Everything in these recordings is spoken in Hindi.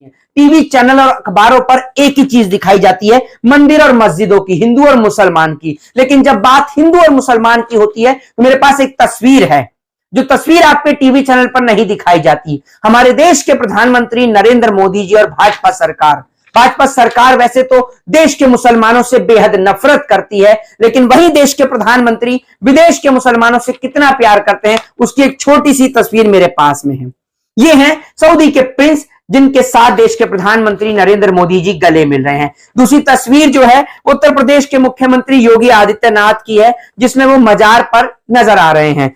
टीवी चैनल और अखबारों पर एक ही चीज दिखाई जाती है, मंदिर और मस्जिदों की, हिंदू और मुसलमान की। लेकिन जब बात हिंदू और मुसलमान की होती है तो मेरे पास एक तस्वीर है, जो तस्वीर आपके टीवी चैनल पर नहीं दिखाई जाती। हमारे देश के प्रधानमंत्री नरेंद्र मोदी जी और भाजपा सरकार वैसे तो देश के मुसलमानों से बेहद नफरत करती है, लेकिन वही देश के प्रधानमंत्री विदेश के मुसलमानों से कितना प्यार करते हैं, उसकी एक छोटी सी तस्वीर मेरे पास में है। ये हैं सऊदी के प्रिंस, जिनके साथ देश के प्रधानमंत्री नरेंद्र मोदी जी गले मिल रहे हैं। दूसरी तस्वीर जो है उत्तर प्रदेश के मुख्यमंत्री योगी आदित्यनाथ की है, जिसमें वो मजार पर नजर आ रहे हैं।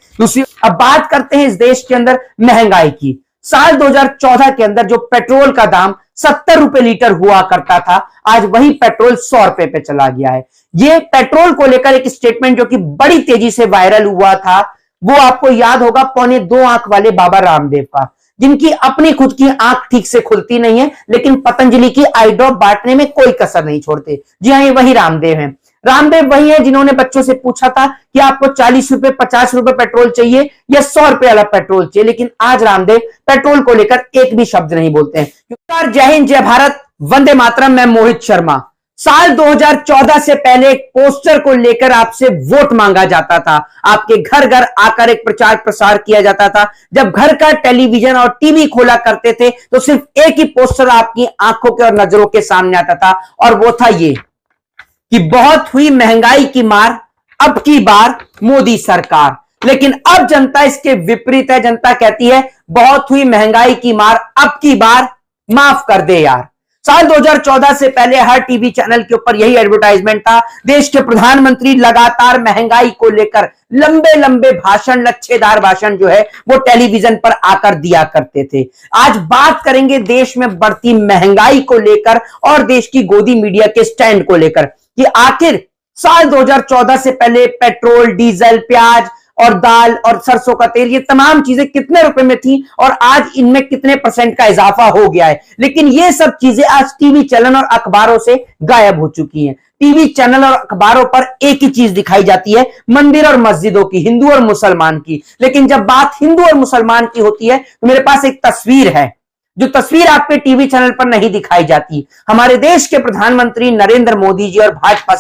अब बात करते हैं इस देश के अंदर महंगाई की। साल 2014 के अंदर जो पेट्रोल का दाम 70 रुपए लीटर हुआ करता था, आज वही पेट्रोल 100 रुपए पे चला गया है। ये पेट्रोल को लेकर एक स्टेटमेंट जो कि बड़ी तेजी से वायरल हुआ था, वो आपको याद होगा पौने 2 आंख वाले बाबा रामदेव का, जिनकी अपनी खुद की आंख ठीक से खुलती नहीं है, लेकिन पतंजलि की आई ड्रॉप बांटने में कोई कसर नहीं छोड़ते। जी हाँ, ये वही रामदेव हैं। रामदेव वही है जिन्होंने बच्चों से पूछा था कि आपको 40 रुपए 50 रुपए पेट्रोल चाहिए या 100 रुपए वाला पेट्रोल चाहिए, लेकिन आज रामदेव पेट्रोल को लेकर एक भी शब्द नहीं बोलते हैं। जय हिंद, जय भारत, वंदे मातरम। मैं मोहित शर्मा। साल 2014 से पहले एक पोस्टर को लेकर आपसे वोट मांगा जाता था, आपके घर घर आकर एक प्रचार प्रसार किया जाता था। जब घर का टेलीविजन और टीवी खोला करते थे तो सिर्फ एक ही पोस्टर आपकी आंखों के और नजरों के सामने आता था, और वो था ये कि बहुत हुई महंगाई की मार, अब की बार मोदी सरकार। लेकिन अब जनता इसके विपरीत है। जनता कहती है बहुत हुई महंगाई की मार, अब की बार माफ कर दे यार। साल 2014 से पहले हर टीवी चैनल के ऊपर यही एडवर्टाइजमेंट था। देश के प्रधानमंत्री लगातार महंगाई को लेकर लंबे लंबे भाषण, लच्छेदार भाषण जो है वो टेलीविजन पर आकर दिया करते थे। आज बात करेंगे देश में बढ़ती महंगाई को लेकर और देश की गोदी मीडिया के स्टैंड को लेकर कि आखिर साल 2014 से पहले पेट्रोल, डीजल, प्याज और दाल और सरसों का तेल, ये तमाम चीजें कितने रुपए में थी और आज इनमें कितने % का इजाफा हो गया है। लेकिन ये सब चीजें आज टीवी चैनल और अखबारों से गायब हो चुकी हैं। टीवी चैनल और अखबारों पर एक ही चीज दिखाई जाती है, मंदिर और मस्जिदों की, हिंदू और मुसलमान की। लेकिन जब बात हिंदू और मुसलमान की होती है तो मेरे पास एक तस्वीर है, जो तस्वीर आपके टीवी चैनल पर नहीं दिखाई जाती। हमारे देश के प्रधानमंत्री नरेंद्र मोदी जी और भाजपा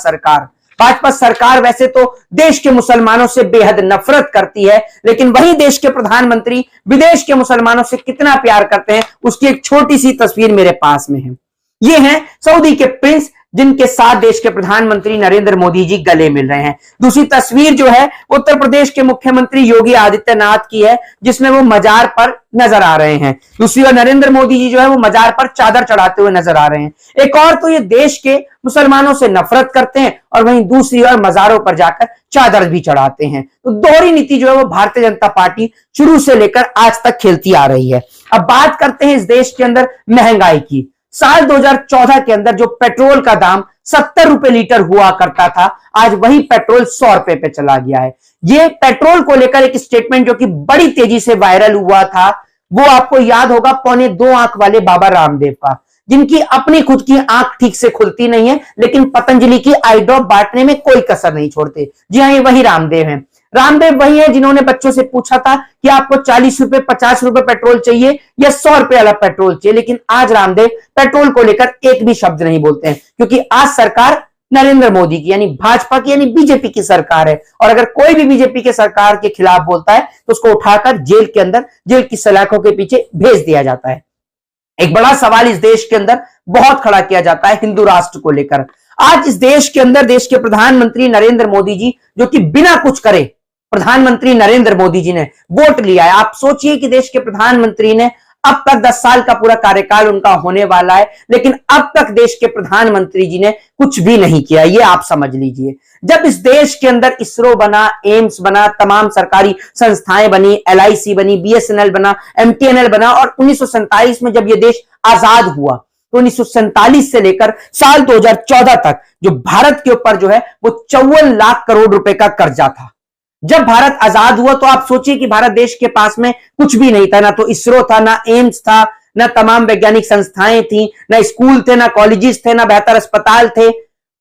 सरकार वैसे तो देश के मुसलमानों से बेहद नफरत करती है, लेकिन वही देश के प्रधानमंत्री विदेश के मुसलमानों से कितना प्यार करते हैं, उसकी एक छोटी सी तस्वीर मेरे पास में है। ये हैं सऊदी के प्रिंस, जिनके साथ देश के प्रधानमंत्री नरेंद्र मोदी जी गले मिल रहे हैं। दूसरी तस्वीर जो है उत्तर प्रदेश के मुख्यमंत्री योगी आदित्यनाथ की है, जिसमें वो मजार पर नजर आ रहे हैं। दूसरी ओर नरेंद्र मोदी जी जो है वो मजार पर चादर चढ़ाते हुए नजर आ रहे हैं। एक और तो ये देश के मुसलमानों से नफरत करते हैं और वहीं दूसरी ओर मजारों पर जाकर चादर भी चढ़ाते हैं। तो दोहरी नीति जो है वो भारतीय जनता पार्टी शुरू से लेकर आज तक खेलती आ रही है। अब बात करते हैं इस देश के अंदर महंगाई की। साल 2014 के अंदर जो पेट्रोल का दाम 70 रुपए लीटर हुआ करता था, आज वही पेट्रोल 100 रुपए पे चला गया है। ये पेट्रोल को लेकर एक स्टेटमेंट जो कि बड़ी तेजी से वायरल हुआ था, वो आपको याद होगा पौने 2 आंख वाले बाबा रामदेव का, जिनकी अपनी खुद की आंख ठीक से खुलती नहीं है, लेकिन पतंजलि की आई ड्रॉप बांटने में कोई कसर नहीं छोड़ते। जी हाँ, ये वही रामदेव हैं। रामदेव वही है जिन्होंने बच्चों से पूछा था कि आपको 40 रुपए 50 रुपए पेट्रोल चाहिए या 100 रुपए वाला पेट्रोल चाहिए, लेकिन आज रामदेव पेट्रोल को लेकर एक भी शब्द नहीं बोलते हैं, क्योंकि आज सरकार नरेंद्र मोदी की यानी भाजपा की यानी बीजेपी की सरकार है। और अगर कोई भी बीजेपी के सरकार के खिलाफ बोलता है तो उसको उठाकर जेल के अंदर, जेल की सलाखों के पीछे भेज दिया जाता है। एक बड़ा सवाल इस देश के अंदर बहुत खड़ा किया जाता है हिंदू राष्ट्र को लेकर। आज इस देश के अंदर देश के प्रधानमंत्री नरेंद्र मोदी जी, जो कि बिना कुछ करे प्रधानमंत्री नरेंद्र मोदी जी ने वोट लिया है। आप सोचिए कि देश के प्रधानमंत्री ने अब तक 10 साल का पूरा कार्यकाल उनका होने वाला है, लेकिन अब तक देश के प्रधानमंत्री जी ने कुछ भी नहीं किया, ये आप समझ लीजिए। जब इस देश के अंदर इसरो बना, एम्स बना, तमाम सरकारी संस्थाएं बनी, LIC बनी, BSNL बना, MTNL बना, और 1947 में जब यह देश आजाद हुआ तो 1947 से लेकर साल 2014 तक जो भारत के ऊपर जो है वो 54 लाख करोड़ रुपए का कर्जा था। जब भारत आजाद हुआ तो आप सोचिए कि भारत देश के पास में कुछ भी नहीं था, ना तो इसरो था, ना एम्स था, ना तमाम वैज्ञानिक संस्थाएं थी, ना स्कूल थे, ना कॉलेजेस थे, ना बेहतर अस्पताल थे,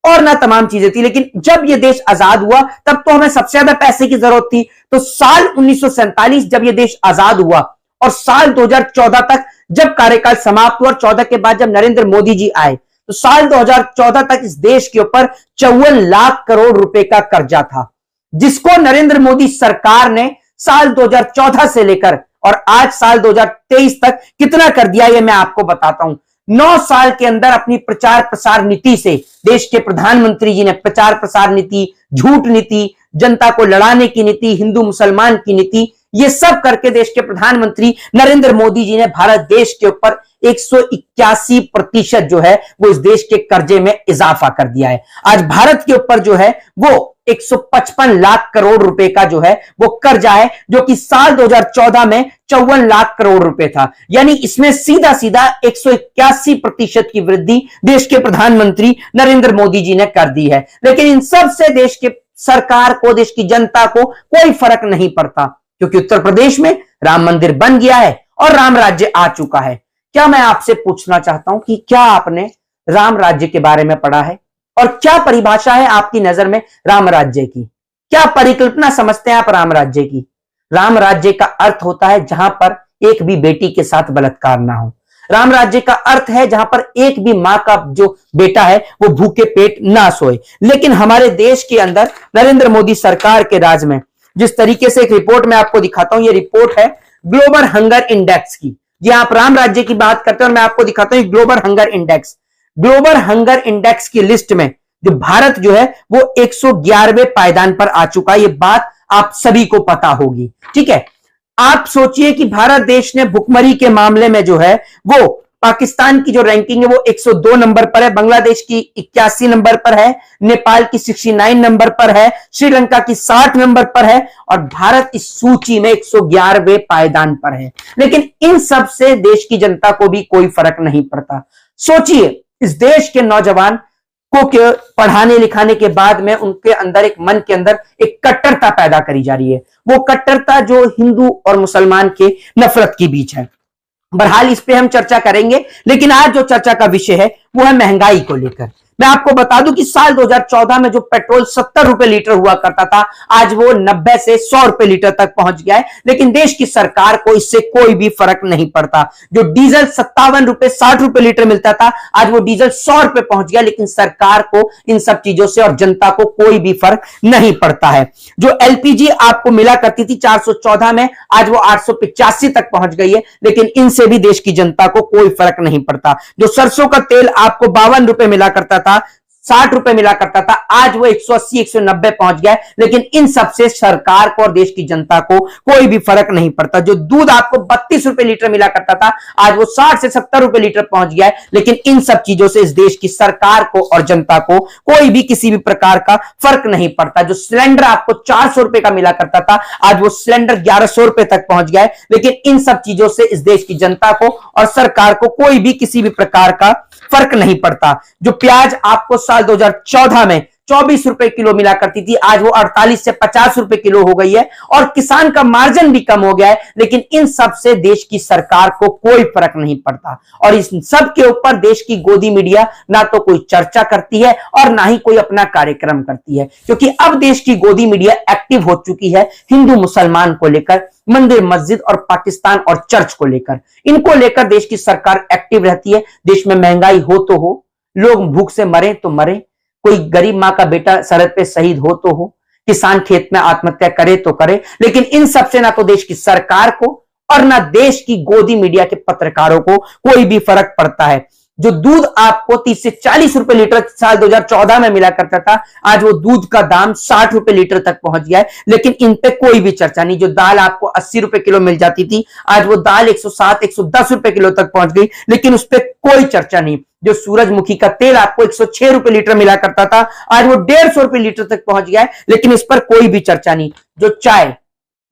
और ना तमाम चीजें थी। लेकिन जब यह देश आजाद हुआ तब तो हमें सबसे ज्यादा पैसे की जरूरत थी। तो साल 1947 जब यह देश आजाद हुआ और साल 2014 तक जब कार्यकाल समाप्त हुआ और 14 के बाद जब नरेंद्र मोदी जी आए तो साल 2014 तक इस देश के ऊपर 54 लाख करोड़ रुपए का कर्जा था, जिसको नरेंद्र मोदी सरकार ने साल 2014 से लेकर और आज साल 2023 तक कितना कर दिया, यह मैं आपको बताता हूं। 9 साल के अंदर अपनी प्रचार प्रसार नीति से देश के प्रधानमंत्री जी ने प्रचार प्रसार नीति, झूठ नीति, जनता को लड़ाने की नीति, हिंदू मुसलमान की नीति, ये सब करके देश के प्रधानमंत्री नरेंद्र मोदी जी ने भारत देश के ऊपर 181% जो है वो इस देश के कर्जे में इजाफा कर दिया है। आज भारत के ऊपर जो है वो 155 लाख करोड़ रुपए का जो है वो कर्जा है, जो कि साल 2014 में 54 लाख करोड़ रुपए था। यानी इसमें सीधा सीधा 181% की वृद्धि देश के प्रधानमंत्री नरेंद्र मोदी जी ने कर दी है। लेकिन इन सब से देश के सरकार को, देश की जनता को कोई फर्क नहीं पड़ता, क्योंकि उत्तर प्रदेश में राम मंदिर बन गया है और राम राज्य आ चुका है। क्या मैं आपसे पूछना चाहता हूं कि क्या आपने राम राज्य के बारे में पढ़ा है और क्या परिभाषा है आपकी नजर में राम राज्य की? क्या परिकल्पना समझते हैं आप राम राज्य की? राम राज्य का अर्थ होता है जहां पर एक भी बेटी के साथ बलात्कार ना हो। राम राज्य का अर्थ है जहां पर एक भी मां का जो बेटा है वो भूखे पेट ना सोए। लेकिन हमारे देश के अंदर नरेंद्र मोदी सरकार के राज में जिस तरीके से, एक रिपोर्ट मैं आपको दिखाता हूं, ये रिपोर्ट है ग्लोबल हंगर इंडेक्स की। जी, आप राम राज्य की बात करते हैं और मैं आपको दिखाता हूं global hunger index. Global hunger index की लिस्ट में जो भारत जो है वो 111वें पायदान पर आ चुका है। ये बात आप सभी को पता होगी, ठीक है। आप सोचिए कि भारत देश ने भुखमरी के मामले में जो है वो पाकिस्तान की जो रैंकिंग है वो 102 नंबर पर है, बांग्लादेश की 81 नंबर पर है, नेपाल की 69 नंबर पर है, श्रीलंका की 60 नंबर पर है और भारत इस सूची में 111वें पायदान पर है। लेकिन इन सब से देश की जनता को भी कोई फर्क नहीं पड़ता। सोचिए, इस देश के नौजवान को पढ़ाने लिखाने के बाद में उनके अंदर एक मन के अंदर एक कट्टरता पैदा करी जा रही है। वो कट्टरता जो हिंदू और मुसलमान के नफरत के बीच है। बहरहाल इस पे हम चर्चा करेंगे, लेकिन आज जो चर्चा का विषय है वो है महंगाई को लेकर। मैं आपको बता दूं कि साल 2014 में जो पेट्रोल 70 रुपए लीटर हुआ करता था, आज वो 90 से 100 रुपए लीटर तक पहुंच गया है। लेकिन देश की सरकार को इससे कोई भी फर्क नहीं पड़ता। जो डीजल 57 रुपए 60 रुपए लीटर मिलता था, आज वो डीजल 100 रुपए पहुंच गया। लेकिन सरकार को इन सब चीजों से और जनता को कोई भी फर्क नहीं पड़ता है। जो एलपीजी आपको मिला करती थी 414 में, आज वो 885 तक पहुंच गई है। लेकिन इनसे भी देश की जनता को कोई फर्क नहीं पड़ता। जो सरसों का तेल आपको 52 रुपए मिला करता था, 60 रुपए मिला करता था, आज वो 180 190 पहुंच गया है। लेकिन इन सबसे सरकार को और देश की जनता को कोई भी फर्क नहीं पड़ता। जो दूध आपको 32 रुपए लीटर मिला करता था, आज वो 60 से 70 रुपए लीटर पहुंच गया है। लेकिन इन सब चीजों से इस देश की सरकार को और जनता को कोई भी किसी भी प्रकार का फर्क नहीं पड़ता। जो सिलेंडर आपको 400 रुपए का मिला करता था, आज वो सिलेंडर 1100 रुपए तक पहुंच गया है। लेकिन इन सब चीजों से इस देश की जनता को और सरकार को कोई भी किसी भी प्रकार का फर्क नहीं पड़ता। जो प्याज आपको साल 2014 में 24 रुपए किलो मिला करती थी, आज वो 48 से 50 रुपए किलो हो गई है और किसान का मार्जिन भी कम हो गया है। लेकिन इन सब से देश की सरकार को कोई फर्क नहीं पड़ता और इस सब के ऊपर देश की गोदी मीडिया ना तो कोई चर्चा करती है और ना ही कोई अपना कार्यक्रम करती है, क्योंकि अब देश की गोदी मीडिया एक्टिव हो चुकी है हिंदू मुसलमान को लेकर, मंदिर मस्जिद और पाकिस्तान और चर्च को लेकर। इनको लेकर देश की सरकार एक्टिव रहती है। देश में महंगाई हो तो हो, लोग भूख से मरे तो मरे, कोई गरीब मां का बेटा सरहद पे शहीद हो तो हो, किसान खेत में आत्महत्या करे तो करे। लेकिन इन सब से ना तो देश की सरकार को और ना देश की गोदी मीडिया के पत्रकारों को कोई भी फर्क पड़ता है। जो दूध आपको 30 से 40 रुपए लीटर साल 2014 में मिला करता था, आज वो दूध का दाम 60 रुपए लीटर तक पहुंच गया है। लेकिन इन पे कोई भी चर्चा नहीं। जो दाल आपको 80 रुपए किलो मिल जाती थी, आज वो दाल 107 110 रुपए किलो तक पहुंच गई। लेकिन उस पर कोई चर्चा नहीं। जो सूरजमुखी का तेल आपको 106 रुपए लीटर मिला करता था, आज वो 150 रुपए लीटर तक पहुंच गया है। लेकिन इस पर कोई भी चर्चा नहीं। जो चाय,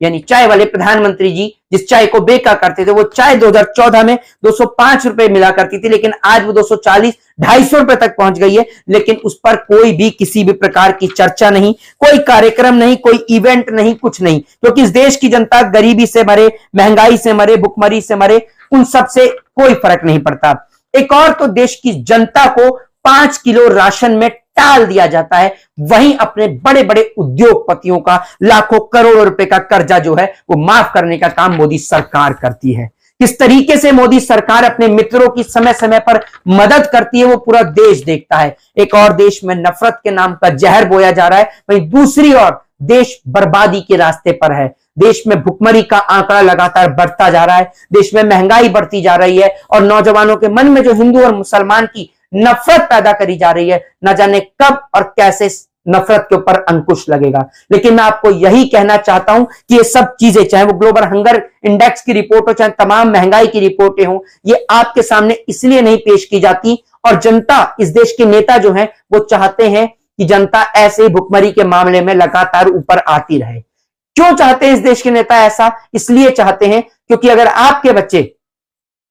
यानी चाय वाले प्रधानमंत्री जी जिस चाय को बेचा करते थे, वो चाय 2014 में 205 रुपए मिला करती थी, लेकिन आज वो 240 250 रुपए तक पहुंच गई है। लेकिन उस पर कोई भी किसी भी प्रकार की चर्चा नहीं, कोई कार्यक्रम नहीं, कोई इवेंट नहीं, कुछ नहीं, क्योंकि इस देश की जनता गरीबी से मरे, महंगाई से मरे, भुखमरी से मरे, उन सब से कोई फर्क नहीं पड़ता। एक और तो देश की जनता को 5 किलो राशन में टाल दिया जाता है, वहीं अपने बड़े बड़े उद्योगपतियों का लाखों करोड़ों रुपए का कर्जा जो है वो माफ करने का काम मोदी सरकार करती है। किस तरीके से मोदी सरकार अपने मित्रों की समय समय पर मदद करती है वो पूरा देश देखता है। एक और देश में नफरत के नाम का जहर बोया जा रहा है, वहीं दूसरी ओर देश बर्बादी के रास्ते पर है। देश में भुखमरी का आंकड़ा लगातार बढ़ता जा रहा है, देश में महंगाई बढ़ती जा रही है और नौजवानों के मन में जो हिंदू और मुसलमान की नफरत पैदा करी जा रही है, न जाने कब और कैसे नफरत के ऊपर अंकुश लगेगा। लेकिन मैं आपको यही कहना चाहता हूं कि ये सब चीजें, चाहे वो ग्लोबल हंगर इंडेक्स की रिपोर्ट हो, चाहे तमाम महंगाई की रिपोर्टें हो, ये आपके सामने इसलिए नहीं पेश की जाती। और जनता, इस देश के नेता जो हैं वो चाहते हैं कि जनता ऐसे ही भुखमरी के मामले में लगातार ऊपर आती रहे। क्यों चाहते हैं इस देश के नेता ऐसा? इसलिए चाहते हैं क्योंकि अगर आपके बच्चे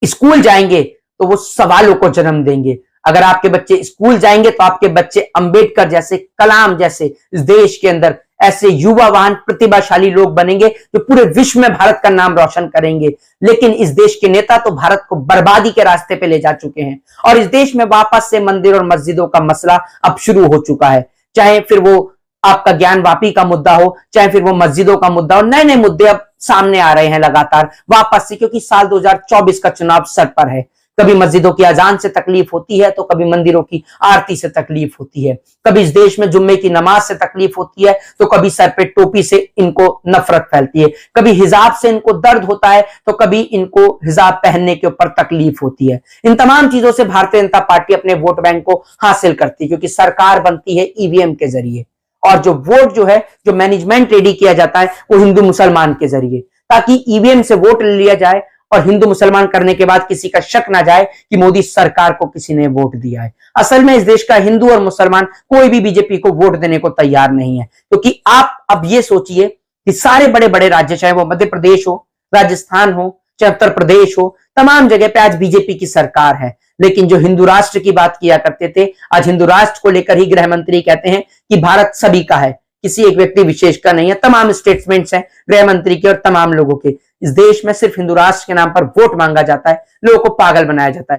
स्कूल जाएंगे तो वो सवालों को जन्म देंगे। अगर आपके बच्चे स्कूल जाएंगे तो आपके बच्चे अंबेडकर जैसे, कलाम जैसे इस देश के अंदर ऐसे युवावान प्रतिभाशाली लोग बनेंगे जो पूरे विश्व में भारत का नाम रोशन करेंगे। लेकिन इस देश के नेता तो भारत को बर्बादी के रास्ते पे ले जा चुके हैं और इस देश में वापस से मंदिर और मस्जिदों का मसला अब शुरू हो चुका है। चाहे फिर वो आपका ज्ञान वापी का मुद्दा हो, चाहे फिर वो मस्जिदों का मुद्दा हो, नए नए मुद्दे अब सामने आ रहे हैं लगातार वापस से, क्योंकि साल 2024 का चुनाव सर पर है। कभी मस्जिदों की अजान से तकलीफ होती है तो कभी मंदिरों की आरती से तकलीफ होती है, कभी इस देश में जुम्मे की नमाज से तकलीफ होती है तो कभी सर पे टोपी से इनको नफरत फैलती है, कभी हिजाब से इनको दर्द होता है तो कभी इनको हिजाब पहनने के ऊपर तकलीफ होती है। इन तमाम चीजों से भारतीय जनता पार्टी अपने वोट बैंक को हासिल करती है, क्योंकि सरकार बनती है ईवीएम के जरिए और जो वोट जो है, जो मैनेजमेंट रेडी किया जाता है वो हिंदू मुसलमान के जरिए, ताकि ईवीएम से वोट ले लिया जाए और हिंदू मुसलमान करने के बाद किसी का शक ना जाए कि मोदी सरकार को किसी ने वोट दिया है। असल में इस देश का हिंदू और मुसलमान कोई भी बीजेपी को वोट देने को तैयार नहीं है, क्योंकि आप अब ये सोचिए कि सारे बड़े बड़े राज्य, चाहे वो मध्य प्रदेश हो, राजस्थान हो, चाहे उत्तर प्रदेश हो, तमाम जगह पे आज बीजेपी की सरकार है। लेकिन जो हिंदू राष्ट्र की बात किया करते थे, आज हिंदू राष्ट्र को लेकर ही गृह मंत्री कहते हैं कि भारत सभी का है, किसी एक व्यक्ति विशेष का नहीं है। तमाम स्टेटमेंट्स हैं गृह मंत्री के और तमाम लोगों के। इस देश में सिर्फ हिंदू राष्ट्र के नाम पर वोट मांगा जाता है, लोगों को पागल बनाया जाता है।